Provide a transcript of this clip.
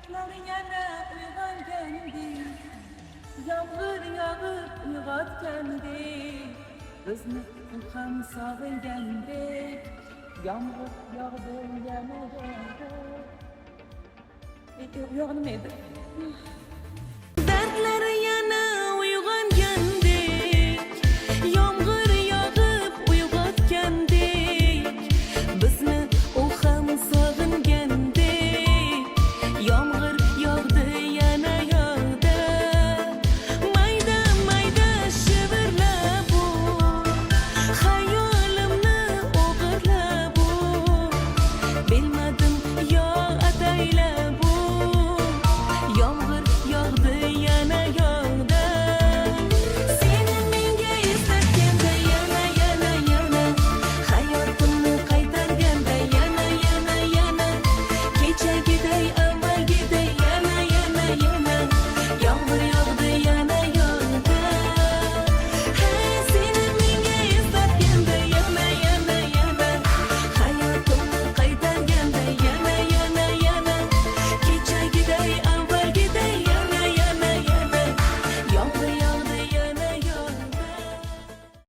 Kuşlar yana uyg'ongandik, yomg'ir yog'ib uyg'otgandek, bizni u ham sog'ingandek, yomg'ir yog'di yana. U yoq nima edi?